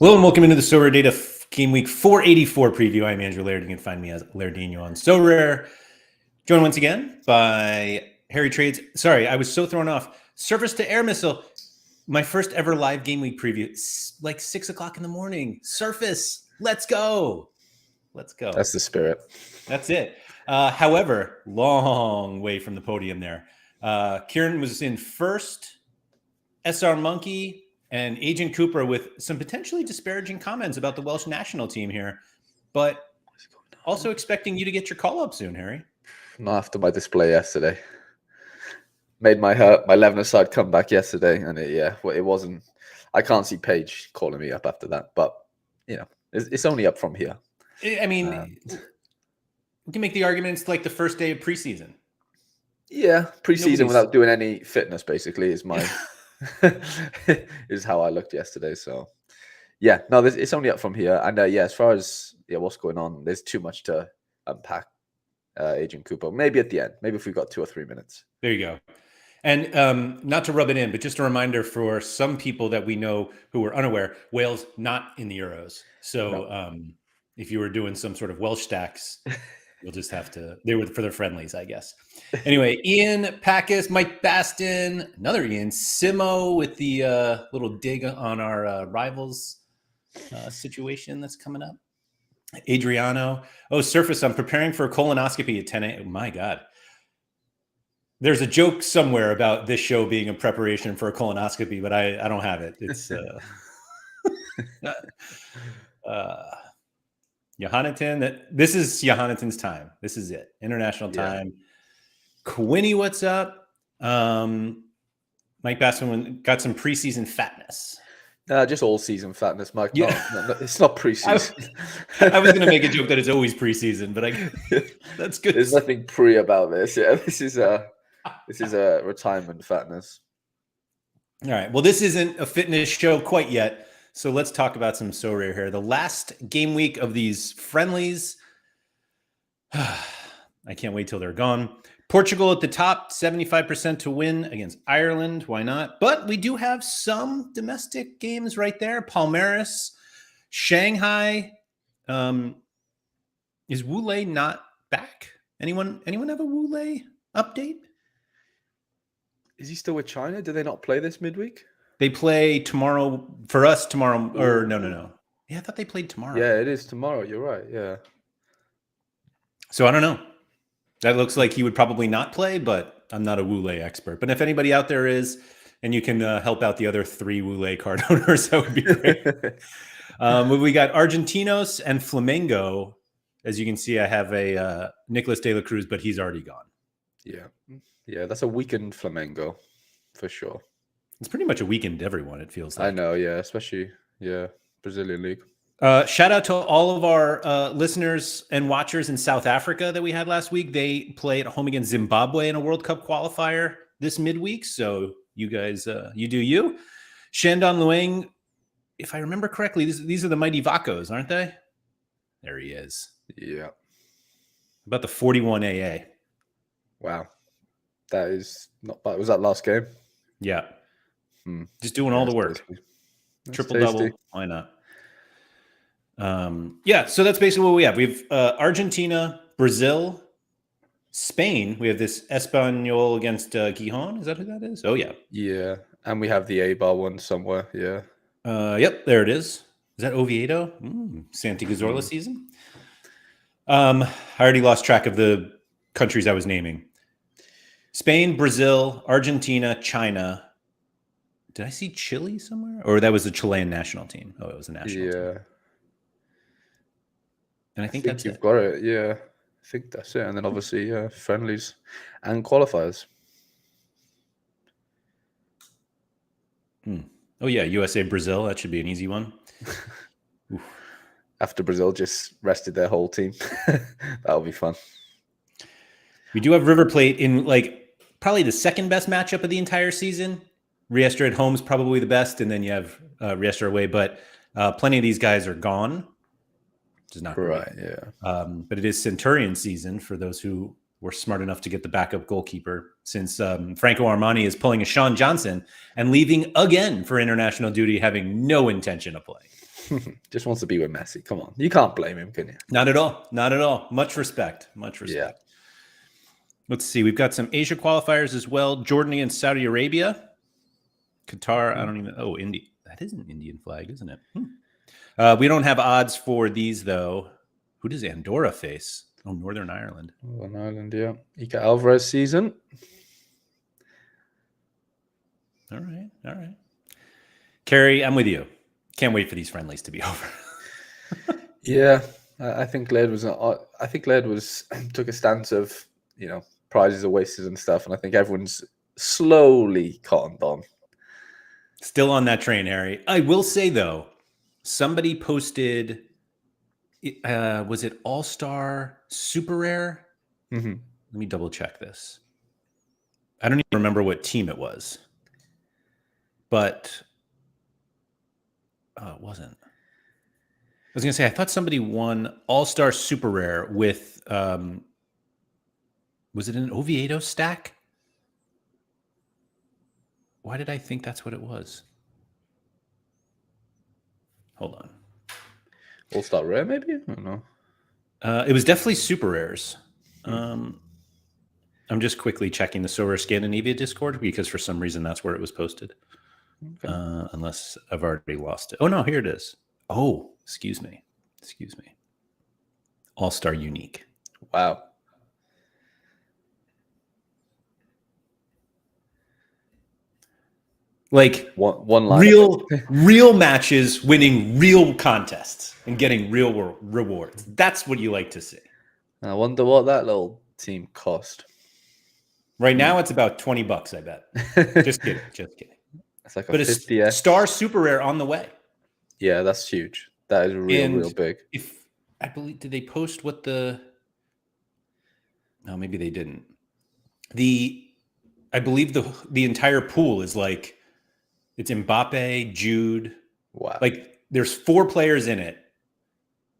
Hello and welcome into the SorareData Game Week 484 preview. I'm Andrew Laird. You can find me as Lairdinho on SoRare. Joined once again by Harry Trades. Sorry, I was so thrown off. Surface to air missile. My first ever live Game Week preview. Like 6 o'clock in the morning. Surface. Let's go. Let's go. That's the spirit. That's it. However, long way from the podium there. Kieran was in first. SR Monkey and Agent Cooper with some potentially disparaging comments about the Welsh national team here, but also expecting you to get your call up soon, Harry. Not after my display yesterday. Made my 11 aside comeback yesterday, and it wasn't. I can't see Paige calling me up after that, but it's only up from here. I mean, we can make the arguments like the first day of preseason. Yeah, preseason without doing any fitness basically is my. is how I looked yesterday. So yeah, no, it's only up from here. And as far as what's going on, there's too much to unpack. Agent Cooper, maybe at the end, maybe if we've got 2 or 3 minutes. There you go. And not to rub it in, but just a reminder for some people that we know who are unaware, Wales not in the Euros. So if you were doing some sort of Welsh stacks, you'll just have to, they were for their friendlies, I guess. Anyway, Ian Packus, Mike Baston, another Ian, Simo with the little dig on our rivals situation that's coming up. Adriano. Oh, Surface, I'm preparing for a colonoscopy at 10 a.m. My God. There's a joke somewhere about this show being a preparation for a colonoscopy, but I don't have it. It's Johannatan. This is Johannan's time. This is it. International time. Quinny, what's up? Mike Bassman got some preseason fatness. Just all season fatness, Mike. No, it's not preseason. I was going to make a joke that it's always preseason, but that's good. There's nothing pre about this. Yeah, this is a retirement fatness. All right. Well, this isn't a fitness show quite yet. So let's talk about some SoRare here. The last game week of these friendlies. I can't wait till they're gone. Portugal at the top, 75% to win against Ireland. Why not? But we do have some domestic games right there. Palmeiras, Shanghai. Is Wule not back? Anyone have a Wule update? Is he still with China? Do they not play this midweek? They play tomorrow for us tomorrow. Or no. Yeah, I thought they played tomorrow. Yeah, it is tomorrow. You're right. Yeah. So I don't know. That looks like he would probably not play, but I'm not a Wule expert. But if anybody out there is, and you can help out the other 3 Wule card owners, that would be great. We got Argentinos and Flamengo. As you can see, I have a Nicolas de la Cruz, but he's already gone. Yeah, that's a weakened Flamengo for sure. It's pretty much a weekend everyone, it feels like. I know, yeah, especially, Brazilian League. Shout out to all of our listeners and watchers in South Africa that we had last week. They play at home against Zimbabwe in a World Cup qualifier this midweek. So you guys, you do you. Shandong Luang, if I remember correctly, these are the Mighty Vacos, aren't they? There he is. Yeah. About the 41 AA. Wow. That is not bad. Was that last game? Yeah. Just doing all the work. Triple double. Why not? So that's basically what we have. We have Argentina, Brazil, Spain. We have this Espanyol against Gijon. Is that who that is? Oh, yeah. Yeah. And we have the A-bar one somewhere. Yeah. Yep, there it is. Is that Oviedo? Santi Cazorla season? I already lost track of the countries I was naming. Spain, Brazil, Argentina, China. Did I see Chile somewhere? Or that was the Chilean national team? Oh, it was a national team. And I think that's you've got it. Yeah, I think that's it. And then obviously friendlies and qualifiers. Oh yeah, USA Brazil. That should be an easy one. After Brazil just rested their whole team, that'll be fun. We do have River Plate in probably the second best matchup of the entire season. Riestra at home is probably the best, and then you have Riestra away. But plenty of these guys are gone. Which is not right, great. Yeah. But it is Centurion season for those who were smart enough to get the backup goalkeeper, since Franco Armani is pulling a Sean Johnson and leaving again for international duty, having no intention of playing. Just wants to be with Messi. Come on. You can't blame him, can you? Not at all. Not at all. Much respect. Much respect. Yeah. Let's see. We've got some Asia qualifiers as well. Jordan and Saudi Arabia. Qatar. I don't even. Oh, India. That is an Indian flag, isn't it? We don't have odds for these, though. Who does Andorra face? Oh, Northern Ireland. Northern Ireland, yeah. Ika Alvarez season. All right. All right. Kerry, I'm with you. Can't wait for these friendlies to be over. Yeah. I think Laird was took a stance of, prizes are wasted and stuff. And I think everyone's slowly cottoned on. Still on that train, Harry. I will say, though, somebody posted, was it All-Star Super Rare? Mm-hmm. Let me double check this. I don't even remember what team it was. But it wasn't. I was going to say, I thought somebody won All-Star Super Rare with, was it an Oviedo stack? Why did I think that's what it was? Hold on. All-Star Rare, maybe? I don't know. It was definitely Super Rares. I'm just quickly checking the SoRare Scandinavia Discord because for some reason that's where it was posted. Okay. Unless I've already lost it. Oh, no, here it is. Oh, excuse me. All-Star Unique. Wow. Like one line. real matches, winning real contests and getting real rewards. That's what you like to see. I wonder what that little team cost. Right now, it's about $20, I bet. Just kidding. It's like a 50x. A Star Super Rare on the way. Yeah, that's huge. That is real big. If I believe, did they post what the? No, maybe they didn't. I believe the entire pool is like, it's Mbappe, Jude. Wow. Like there's 4 players in it.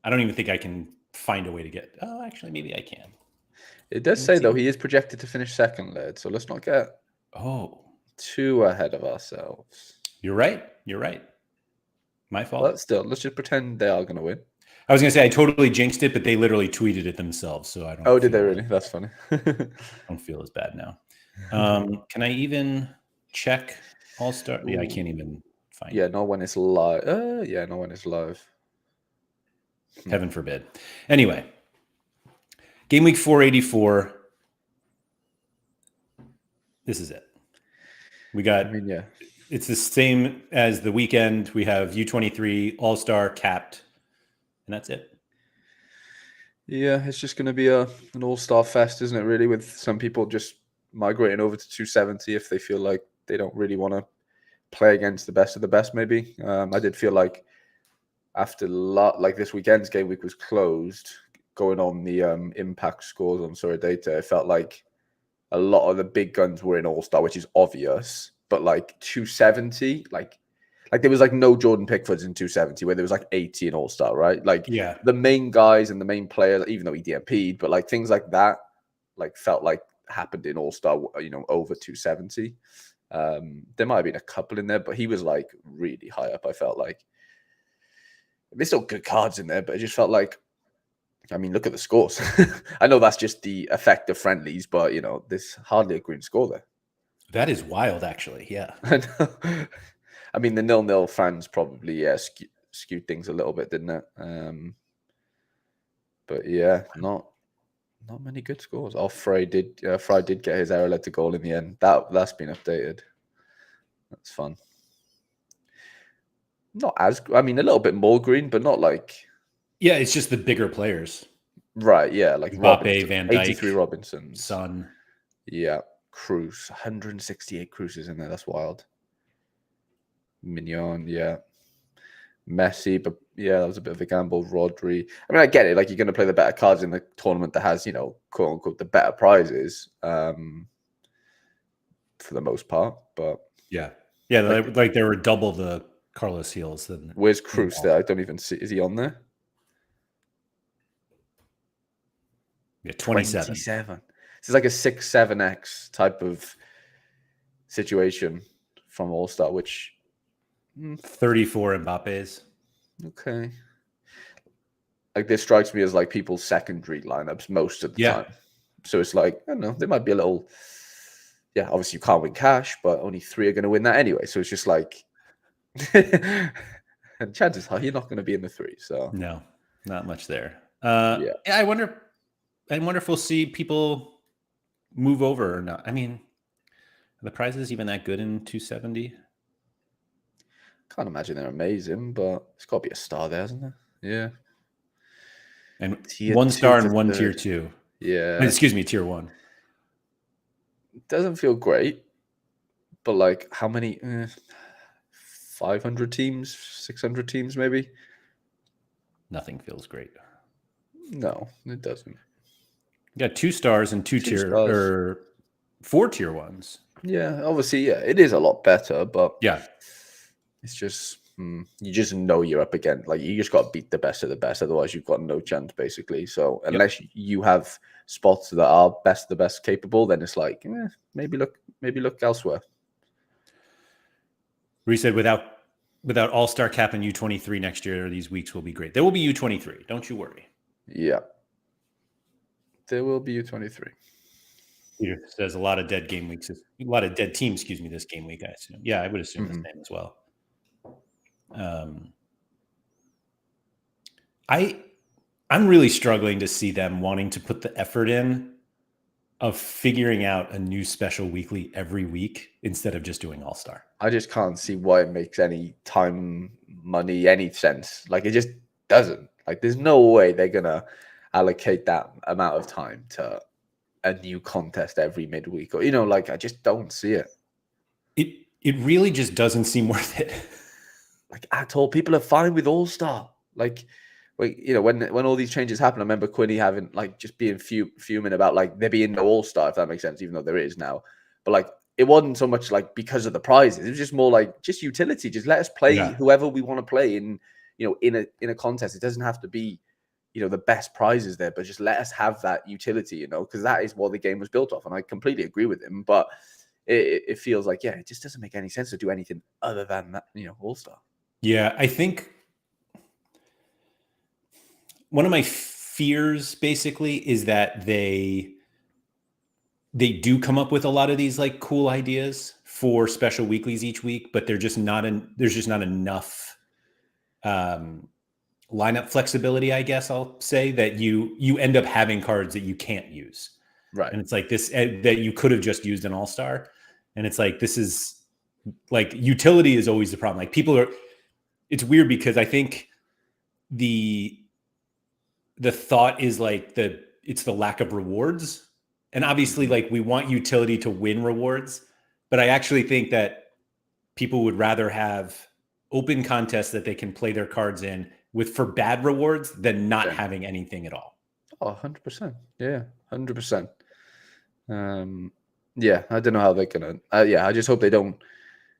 I don't even think I can find a way to get. Oh, actually, maybe I can. It does say though he is projected to finish second, Laird. So let's not get too ahead of ourselves. You're right. My fault. But still, let's just pretend they are going to win. I was going to say I totally jinxed it, but they literally tweeted it themselves, so I don't. Oh, did they really? That's funny. I don't feel as bad now. Can I even check All-Star? Yeah, I can't even find. Yeah, not when it's live. Not when it's live. Heaven forbid. Anyway, Gameweek 484. This is it. We got. It's the same as the weekend. We have U23 All-Star capped, and that's it. Yeah, it's just going to be an all-star fest, isn't it, really, with some people just migrating over to 270 if they feel like they don't really want to play against the best of the best, maybe. I did feel like after this weekend's game week was closed, going on the impact scores on SorareData, it felt like a lot of the big guns were in all-star, which is obvious. But like 270, like there was like no Jordan Pickfords in 270 where there was like 80 in all-star, right? Like the main guys and the main players, even though he DMP'd, but like things like that, like felt like happened in all-star, over 270. There might have been a couple in there, but he was like really high up. I felt like there's still good cards in there, but it just felt like, I mean, look at the scores. I know that's just the effect of friendlies, but there's hardly a green score there. That is wild, actually. Yeah. I mean, the 0-0 fans probably skewed things a little bit, didn't it? But yeah, not many good scores. Fry did get his error led to goal in the end. That's been updated. That's fun. Not as, I mean, a little bit more green, but not like. Yeah, it's just the bigger players. Right, yeah, like Mbappe, Van Dijk, 83 Robinson, Son. Yeah, Cruz, 168 Cruzes in there. That's wild. Mignon, yeah. Messi, but yeah, that was a bit of a gamble. Rodri. I mean, I get it. Like, you're going to play the better cards in the tournament that has, quote unquote, the better prizes for the most part. But yeah, like there were double the Carlos Heels. Where's Cruz there? I don't even see. Is he on there? Yeah, 27. This is like a 6-7x type of situation from All-Star, which 34 Mbappe's. Okay. Like this strikes me as like people's secondary lineups most of the Yeah. time. So it's like, I don't know, there might be a little, yeah, obviously you can't win cash, but only 3 are going to win that anyway. So it's just like, and chances are you're not going to be in the 3. So No, not much there. yeah, I wonder if we'll see people move over or not. I mean, are the prizes even that good in 270? can't imagine they're amazing, but it's got to be a star there, hasn't there? Yeah. And Tier 1 2 star to and 1 tier 3rd. 2. Yeah. Excuse me, tier 1. Doesn't feel great, but like how many? 500 teams, 600 teams, maybe? Nothing feels great. No, it doesn't. You got 2 stars and 2 2 tier stars. or 4 tier 1s. Yeah, obviously, yeah, it is a lot better, but Yeah. it's just you just know you're up against, like, you just got to beat the best of the best, otherwise you've got no chance basically. So unless you have spots that are best of the best capable, then it's like maybe look elsewhere. We said without all-star cap and U23 next year, these weeks will be great. There will be U23. Don't you worry. Yeah, there will be U23. Peter says a lot of dead game weeks, a lot of dead teams, excuse me, this game week, I assume. Yeah, I would assume the same as well. I'm really struggling to see them wanting to put the effort in of figuring out a new special weekly every week instead of just doing all-star. I just can't see why it makes any time, money, any sense. Like, it just doesn't. Like, there's no way they're gonna allocate that amount of time to a new contest every midweek, or like, I just don't see it. It really just doesn't seem worth it. Like, at all. People are fine with All-Star. Like, when all these changes happen, I remember Quinny having, like, just being fuming about, like, there being no All-Star, if that makes sense, even though there is now. But like, it wasn't so much like because of the prizes. It was just more like just utility. Just let us play whoever we want to play in a contest. It doesn't have to be the best prizes there, but just let us have that utility, because that is what the game was built off. And I completely agree with him. But it feels like, it just doesn't make any sense to do anything other than that, All-Star. Yeah, I think one of my fears basically is that they do come up with a lot of these like cool ideas for special weeklies each week, but there's just not enough lineup flexibility, I guess I'll say, that you end up having cards that you can't use. Right. And it's like this that you could have just used an all-star. And it's like, this is like, utility is always the problem. Like, it's weird because I think the thought is like it's the lack of rewards. And obviously, like, we want utility to win rewards, but I actually think that people would rather have open contests that they can play their cards in for bad rewards than not having anything at all. Oh, 100%. Yeah, 100%. Yeah, I don't know how they're gonna. I just hope they don't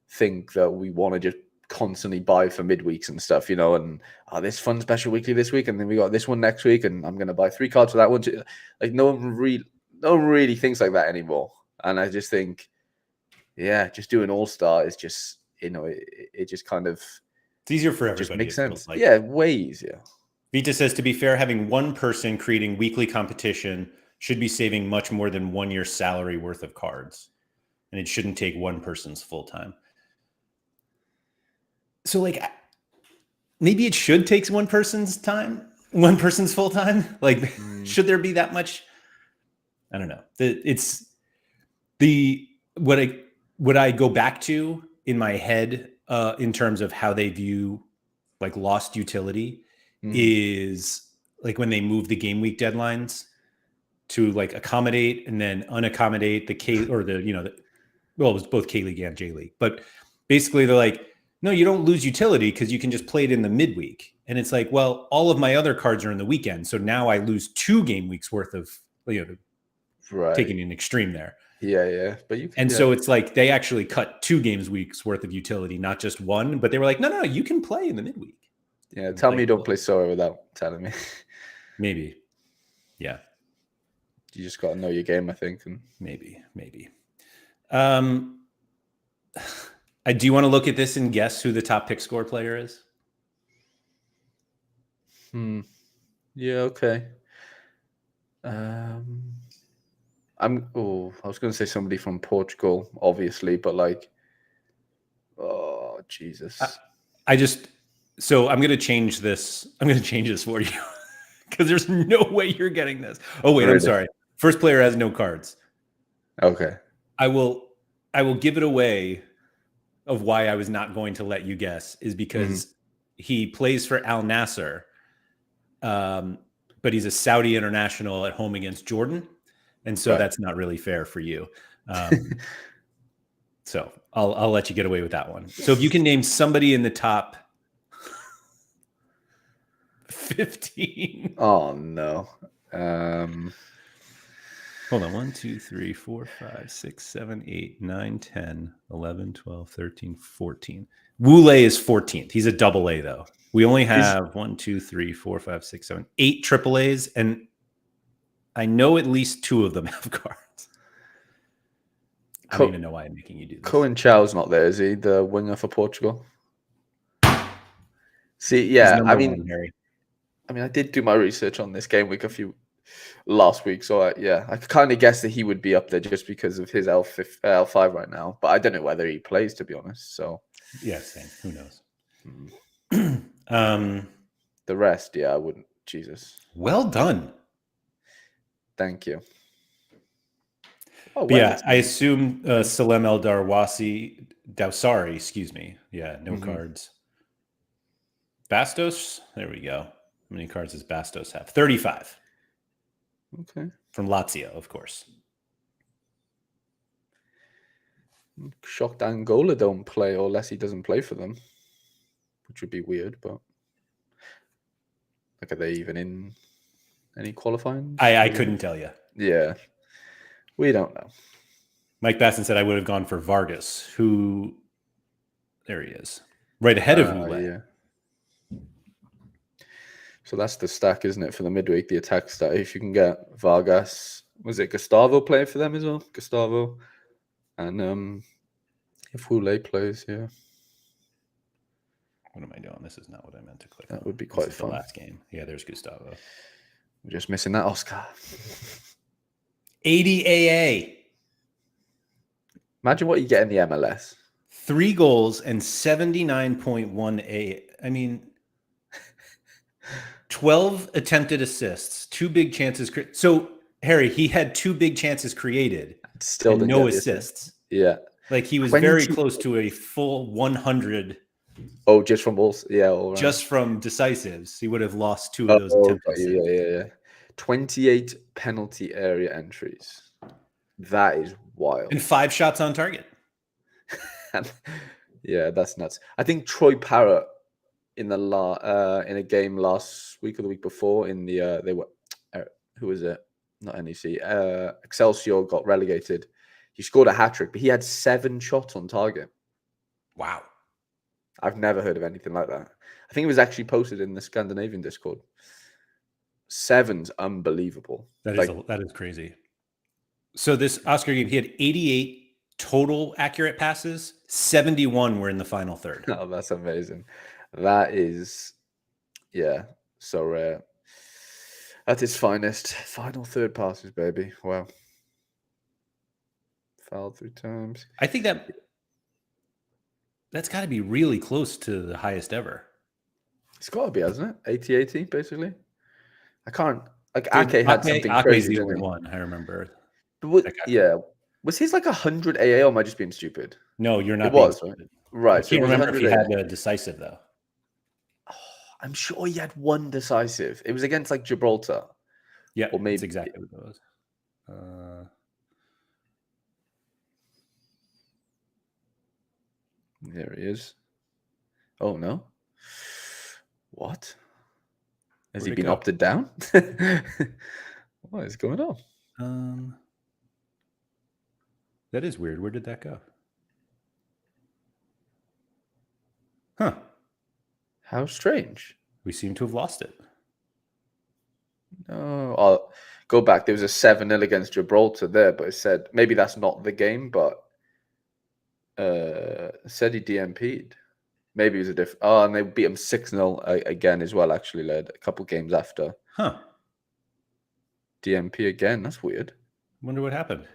think that we want to just constantly buy for midweeks and stuff, and this fun special weekly this week, and then we got this one next week, and I'm gonna buy 3 cards for that one too. Like, no one really thinks like that anymore. And I just think, just doing All-Star is just, it just kind of, it's easier for everybody. Just makes sense. Like. Yeah, way easier. Vita says, to be fair, having one person creating weekly competition should be saving much more than 1 year's salary worth of cards. And it shouldn't take one person's full time. So, like, maybe it should take one person's full time. Like, should there be that much? I don't know. It's what I go back to in my head in terms of how they view like lost utility is like when they move the game week deadlines to like accommodate and then unaccommodate the K or it was both K League and J League, but basically they're like, no, you don't lose utility because you can just play it in the midweek. And it's like, well, all of my other cards are in the weekend, so now I lose 2 game weeks worth of taking an extreme there. Yeah. But so it's like they actually cut 2 games weeks worth of utility, not just 1. But they were like, no, you can play in the midweek. Yeah, tell me you don't play SoRare without telling me. Maybe. Yeah. You just got to know your game, I think. And maybe. Do you want to look at this and guess who the top pick score player is? Yeah, okay. I was going to say somebody from Portugal, obviously, but like, oh Jesus! So I'm gonna change this. I'm gonna change this for you because there's no way you're getting this. Oh wait, I'm Really? sorry. First player has no cards. Okay. I will give it away of why I was not going to let you guess is because he plays for Al Nasser, but he's a Saudi international at home against Jordan, and so that's not really fair for you. So I'll let you get away with that one. So if you can name somebody in the top 15. Oh no. Hold on. 1, 2, 3, 4, 5, 6, 7, 8, 9, 10, 11, 12, 13, 14. Wule is 14th. He's a double A, though. We only have 1, 2, 3, 4, 5, 6, 7, 8 triple A's, and I know at least 2 of them have cards. I don't even know why I'm making you do this. Cohen Chow's not there, is he? The winger for Portugal. See, yeah, I mean, I did do my research on this game week last week, so I kind of guessed that he would be up there just because of his L5 right now, but I don't know whether he plays, to be honest. So yeah, same. Who knows? The rest, I wouldn't. Jesus. Well done. Thank you. Oh, I assume Salem El Dawsari, excuse me. Yeah, no cards. Bastos, there we go. How many cards does Bastos have? 35. Okay. From Lazio, of course. I'm shocked Angola don't play, or unless he doesn't play for them, which would be weird, but like, are they even in any qualifying? I couldn't tell you. Yeah. We don't know. Mike Basson said I would have gone for Vargas, who, there he is, right ahead of Wule. Yeah. So that's the stack, isn't it, for the midweek, the attack stack? If you can get Vargas, was it Gustavo playing for them as well? Gustavo. And if Wule plays, yeah. What am I doing? This is not what I meant to click that on. Would be quite fun. The last game. Yeah, there's Gustavo. We're just missing that Oscar. 80 AA. Imagine what you get in the MLS. 3 goals and 79.1 A. I mean, 12 attempted assists, 2 big chances. So, Harry, he had 2 big chances created, still and no assists. Yeah. Like, he was very close to a full 100. Oh, just from balls? Yeah. All right. Just from decisives. He would have lost 2 of those attempted. Yeah. 28 penalty area entries. That is wild. And 5 shots on target. Yeah, that's nuts. I think Troy Parrott in in a game last week or the week before in the they were who was it? Not NEC. Excelsior got relegated. He scored a hat-trick, but he had 7 shots on target. Wow. I've never heard of anything like that. I think it was actually posted in the Scandinavian Discord. 7's unbelievable. That is crazy. So this Oscar game, he had 88 total accurate passes. 71 were in the final third. Oh, that's amazing. That is, so rare. At his finest. Final third passes, baby. Wow. Fouled 3 times. I think that's got to be really close to the highest ever. It's got to be, hasn't it? 80-80, basically. I can't. Like, Ake had something crazy. The only one, I remember. Yeah. Was his like 100 AA, or am I just being stupid? No, you're not. It was, right? I can't remember if he had a decisive, though. Oh, I'm sure he had 1 decisive. It was against like Gibraltar. Yeah, or maybe that's exactly what it was. There he is. Oh, no. What? Has he been opted down? What is going on? That is weird. Where did that go? Huh. How strange. We seem to have lost it. No, I'll go back. There was a 7-0 against Gibraltar there, but it said maybe that's not the game, but said he DMP'd. Maybe it was a different. Oh, and they beat them 6-0 again as well, actually, led a couple games after. Huh. DMP again. That's weird. Wonder what happened.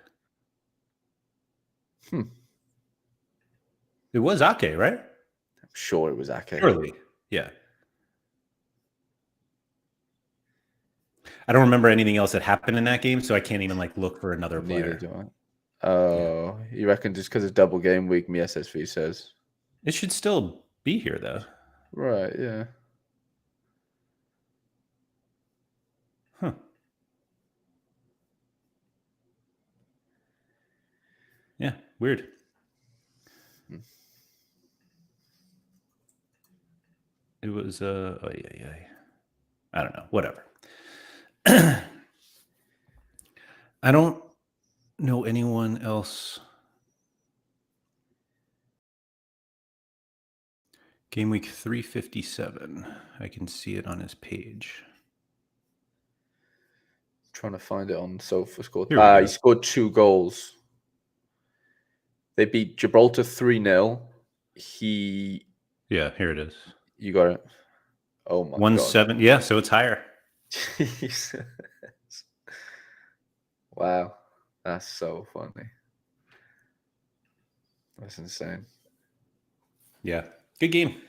It was Ake, right? I'm sure it was Ake. Surely. Yeah. I don't remember anything else that happened in that game, so I can't even look for another player. Neither do I. Oh, you reckon just because it's double game week, me SSV says. It should still be here, though. Right, yeah. Huh. Yeah, weird. It was, I don't know, whatever. I don't know anyone else. Game week 357. I can see it on his page. Trying to find it on SofaScore. He scored 2 goals. They beat Gibraltar 3-0. Yeah, here it is. You got it. Oh my 1-7. God. Yeah, so it's higher. Jesus. Wow. That's so funny. That's insane. Yeah. Good game.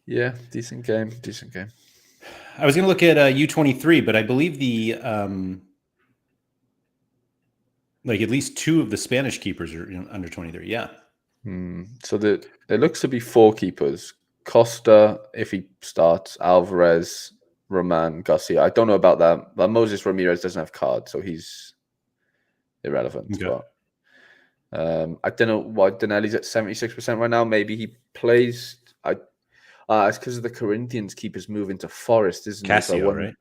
Yeah, decent game. I was going to look at U23, but I believe the at least 2 of the Spanish keepers are under 23. Yeah. So there looks to be 4 keepers. Costa, if he starts, Alvarez, Roman, Garcia. I don't know about that, but Moses Ramirez doesn't have cards, so he's irrelevant. Okay. But I don't know why Donnelly's at 76% right now. Maybe he plays. It's because of the Corinthians keepers moving to Forest, isn't it? Casio, right?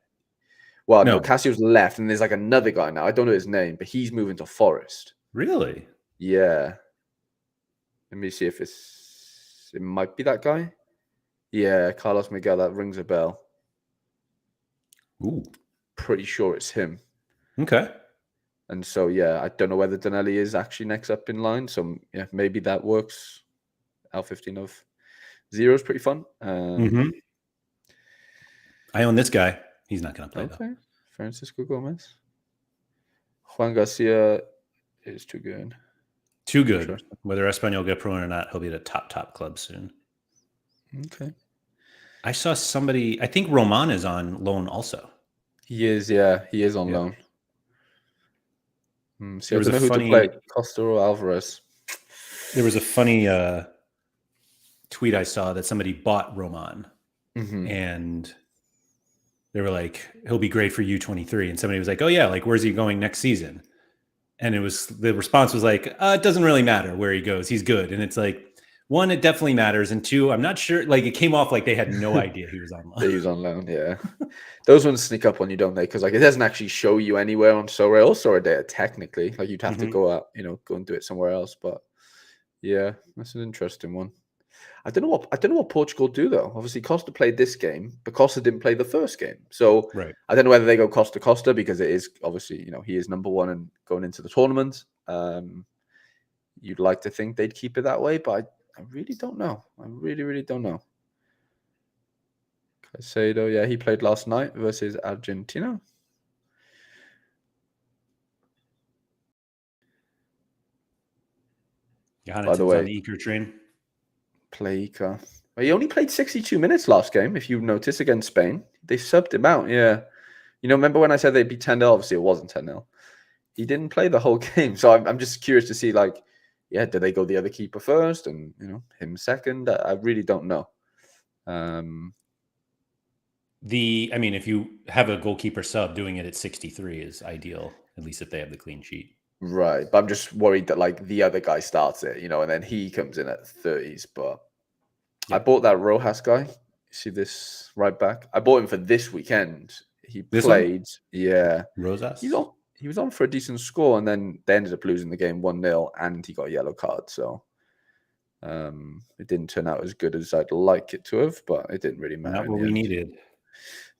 Well, no, Casio's left, and there's another guy now. I don't know his name, but he's moving to Forest. Really? Yeah. Let me see if it might be that guy. Yeah, Carlos Miguel. That rings a bell. Ooh. Pretty sure it's him. Okay. And so, yeah, I don't know whether Donnelly is actually next up in line. So, yeah, maybe that works. L15 of 0 is pretty fun. I own this guy. He's not going to play, though. Francisco Gomez. Juan Garcia is too good. Too good. Whether Espanyol get pro or not, he'll be at a top club soon. Okay. I saw somebody, I think Roman is on loan also. He is, yeah. He is on loan. So I don't know who to play, Costa or Alvarez. There was a funny tweet I saw that somebody bought Roman. And they were like, he'll be great for U23. And somebody was like, oh, yeah, where's he going next season? And the response was like, it doesn't really matter where he goes. He's good. And it's like, 1, it definitely matters. And 2, I'm not sure. It came off like they had no idea he was on loan. He was on loan, yeah. Those ones sneak up on you, don't they? Because it doesn't actually show you anywhere on SoRare or SorareData technically. You'd have to go out, go and do it somewhere else. But yeah, that's an interesting one. I don't know what Portugal do though. Obviously, Costa played this game, but Costa didn't play the first game. So I don't know whether they go Costa because it is obviously he is number 1 and going into the tournament. You'd like to think they'd keep it that way, but I really don't know. I really don't know. Caicedo, yeah, he played last night versus Argentina. By the way, on the Iker train. Play Iker. Well, he only played 62 minutes last game, if you notice, against Spain. They subbed him out, yeah. Remember when I said they'd be 10-0? Obviously, it wasn't 10-0. He didn't play the whole game. So I'm just curious to see, do they go the other keeper first and, him second? I really don't know. If you have a goalkeeper sub, doing it at 63 is ideal, at least if they have the clean sheet. Right. But I'm just worried that the other guy starts it, and then he comes in at 30s. But I bought that Rojas guy. See this right back? I bought him for this weekend. He played. Yeah. Rosas? He was on for a decent score, and then they ended up losing the game 1-0, and he got a yellow card. So it didn't turn out as good as I'd like it to have, but it didn't really matter. Not what we needed.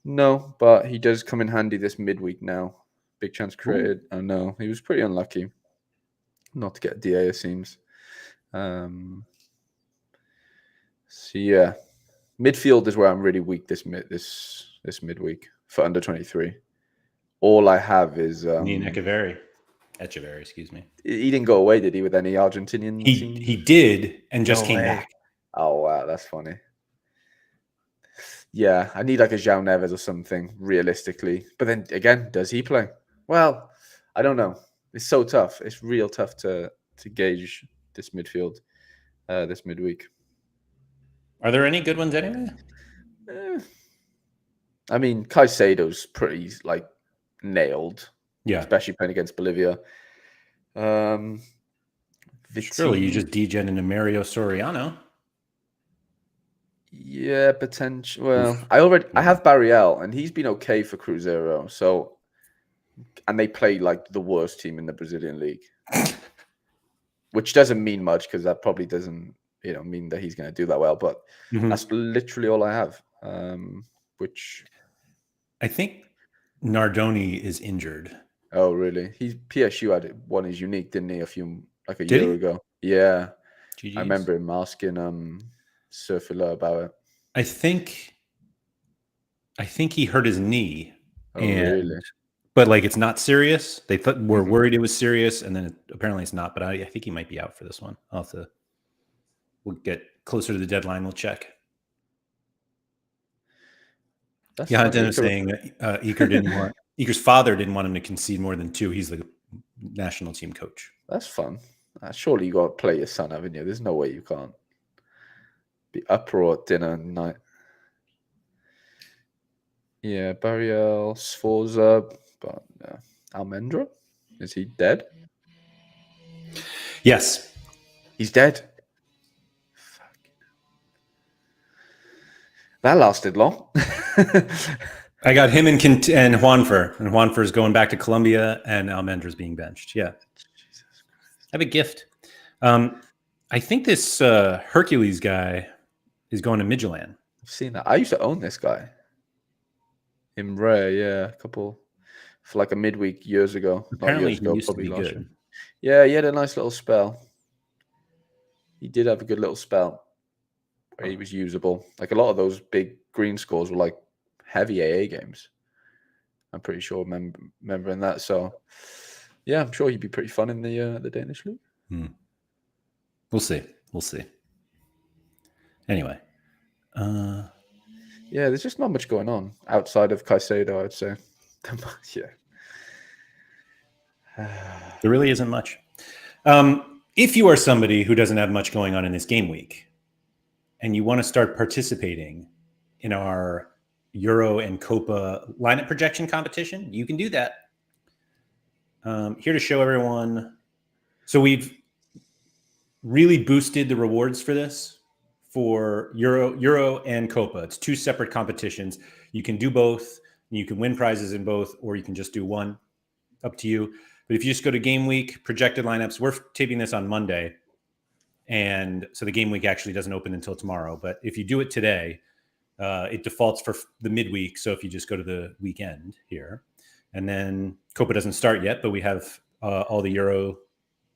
No, but he does come in handy this midweek now. Big chance created. I know. He was pretty unlucky not to get a DA, it seems. So yeah, midfield is where I'm really weak this midweek for under 23. All I have is Echeverry, excuse me. He didn't go away, did he? With any Argentinian team? He did, and just No came way. back. Oh wow, that's funny. Yeah, I need like a João Neves or something realistically. But then again, does he play? Well, I don't know. It's so tough. It's real tough to gauge this midfield this midweek. Are there any good ones anyway? I mean, Caicedo's pretty like nailed. Yeah, especially playing against Bolivia. Surely you just degen into Mario Soriano. Yeah, potential. Well, I have Barriel, and he's been okay for Cruzeiro. So, and they play like the worst team in the Brazilian league, which doesn't mean much because that probably doesn't mean that he's going to do that well. But that's literally all I have. Which I think Nardoni is injured. Oh, really? PSU had one is unique, didn't he? A year ago. Yeah, GGs. I remember him asking Surfila about it. I think he hurt his knee. Oh, really? But like it's not serious. They were worried it was serious, and then apparently it's not. But I think he might be out for this one. We'll get closer to the deadline. We'll check. Jonathan is saying that Iker's father didn't want him to concede more than 2. He's the national team coach. That's fun. Surely you got to play your son, haven't you? There's no way you can't be uproar at dinner night. Yeah, Barriel, Sforza, but Almendra, is he dead? Yes, he's dead. Fuck. That lasted long. I got him and Juanfer, and Juanfer's going back to Colombia, and Almendra's being benched. Yeah, Jesus Christ. I have a gift. I think this Hercules guy is going to Midtjylland. I've seen that. I used to own this guy. Imre, yeah, a couple for like a midweek years ago. Apparently, not years ago, he used probably to be last good. year. Yeah, he had a nice little spell. He did have a good little spell where he was usable. Like a lot of those big green scores were like heavy AA games. I'm pretty sure remembering that. So yeah, I'm sure he'd be pretty fun in the Danish league. We'll see. Anyway. Yeah, there's just not much going on outside of Caicedo, I'd say. Yeah. There really isn't much. If you are somebody who doesn't have much going on in this game week and you want to start participating in our Euro and Copa lineup projection competition, you can do that. Here to show everyone. So we've really boosted the rewards for this for Euro and Copa. It's 2 separate competitions. You can do both. You can win prizes in both, or you can just do one. Up to you. But if you just go to Game Week, projected lineups, we're taping this on Monday. And so the Game Week actually doesn't open until tomorrow. But if you do it today, it defaults for the midweek. So if you just go to the weekend here, and then Copa doesn't start yet, but we have all the Euro.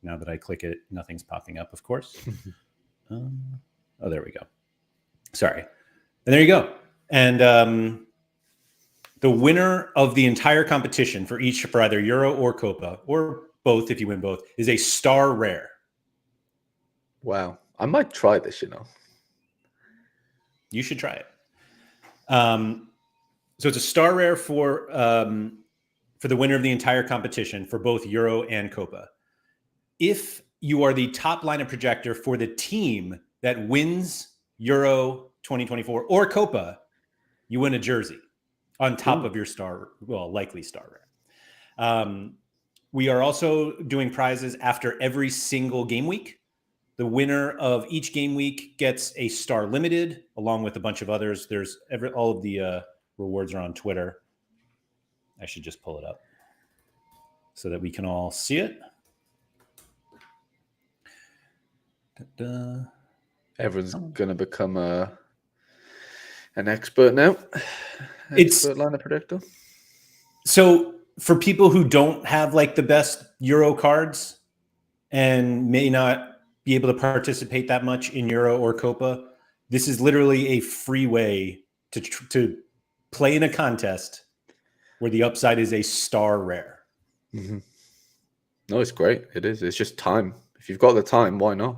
Now that I click it, nothing's popping up, of course. Oh, there we go. Sorry. And there you go. And the winner of the entire competition for either Euro or Copa, or both if you win both, is a SoRare. Wow. I might try this, You should try it. So it's a SoRare for the winner of the entire competition for both Euro and Copa. If you are the top lineup projector for the team that wins Euro 2024 or Copa, you win a jersey on top of your likely SoRare. We are also doing prizes after every single game week. The winner of each game week gets a Star Limited along with a bunch of others. There's all of the rewards are on Twitter. I should just pull it up so that we can all see it. Everyone's going to become an expert now. Expert lineup predictor. So for people who don't have like the best Euro cards and may not be able to participate that much in Euro or Copa, This is literally a free way to play in a contest where the upside is a star rare. Mm-hmm. No, it's great. It is. It's just time. If you've got the time, why not?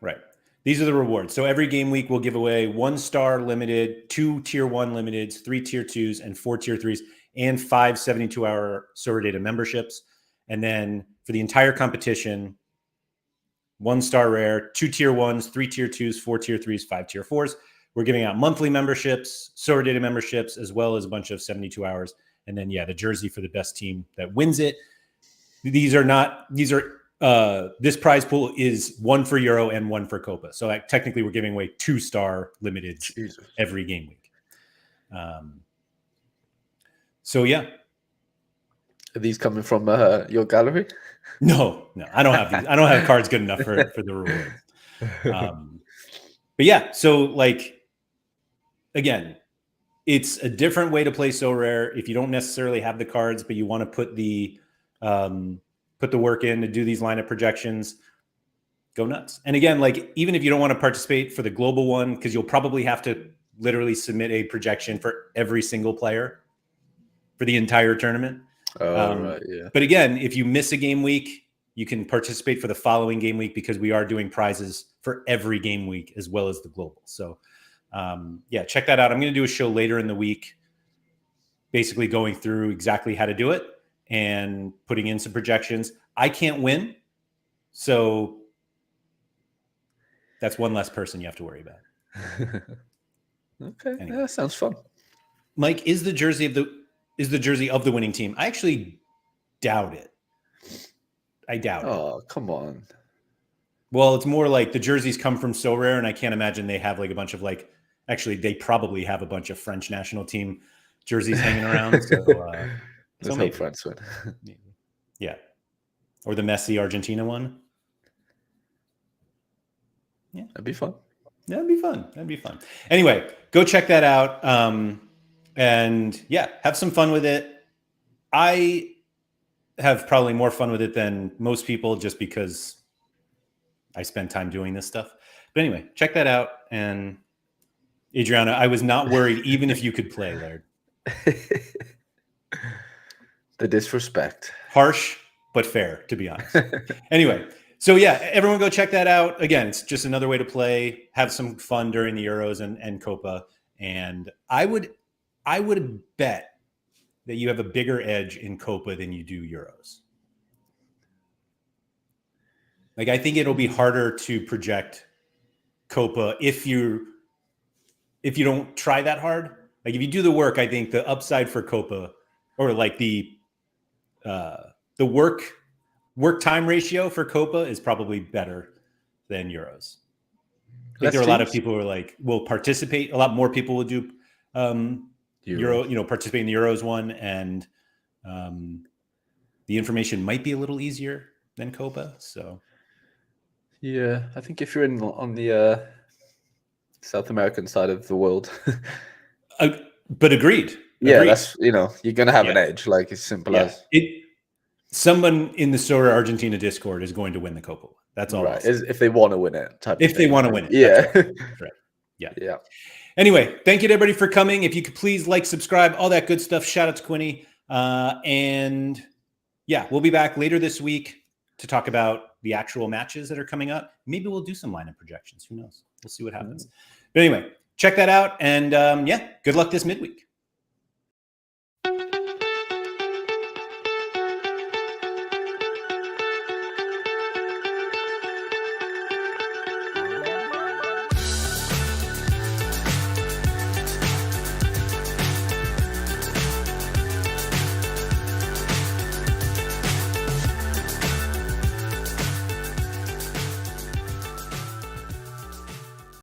Right. These are the rewards. So every game week, we'll give away 1-star limited, 2 tier 1 limiteds, 3 tier 2s, and 4 tier 3s, and 5 72-hour SorareData memberships. And then for the entire competition, 1-star rare, 2 tier 1s, 3 tier 2s, 4 tier 3s, 5 tier 4s. We're giving out monthly memberships, SorareData memberships, as well as a bunch of 72 hours. And then, the jersey for the best team that wins it. This prize pool is 1 for Euro and 1 for Copa. So technically we're giving away 2-star limited every game week. So yeah. Are these coming from your gallery? No, I don't have these. I don't have cards good enough for the rewards. But yeah, so like, again, it's a different way to play SoRare. If you don't necessarily have the cards, but you want to put the work in to do these lineup projections, go nuts. And again, like, even if you don't want to participate for the global one, because you'll probably have to literally submit a projection for every single player for the entire tournament. Right, yeah. But again, if you miss a game week, you can participate for the following game week, because we are doing prizes for every game week as well as the global. So check that out. I'm going to do a show later in the week, basically going through exactly how to do it and putting in some projections. I can't win, so that's one less person you have to worry about. Okay, anyway. That sounds fun. Mike, is the jersey of the winning team? I actually doubt it. I doubt it. Oh, come on. Well, it's more like the jerseys come from SoRare, and I can't imagine they have like a bunch of like. Actually, they probably have a bunch of French national team jerseys hanging around. So, let's hope France win. Yeah, or the Messi Argentina one. Yeah, that'd be fun. That'd be fun. Anyway, go check that out. And have some fun with it. I have probably more fun with it than most people, just because I spend time doing this stuff. But anyway, check that out. And Adriana, I was not worried even if you could play, Laird. The disrespect. Harsh, but fair, to be honest. Anyway, so everyone go check that out. Again, it's just another way to play, have some fun during the Euros and Copa. And I would bet that you have a bigger edge in Copa than you do Euros. Like, I think it'll be harder to project Copa if you don't try that hard. Like, if you do the work, I think the upside for Copa, or like the work time ratio for Copa, is probably better than Euros. I think there are a lot of people who will participate. A lot more people will do participate in the Euros one, and the information might be a little easier than Copa. So yeah, I think if you're on the South American side of the world, but agreed. That's you're gonna have an edge. Like, as simple as someone in the SoRare Argentina Discord is going to win the Copa. That's all. Right, if they want to win it. If they want to win it, yeah, that's right. Yeah. Anyway, thank you to everybody for coming. If you could please subscribe, all that good stuff. Shout out to Quinny. And we'll be back later this week to talk about the actual matches that are coming up. Maybe we'll do some lineup projections. Who knows? We'll see what happens. But anyway, check that out. And good luck this midweek.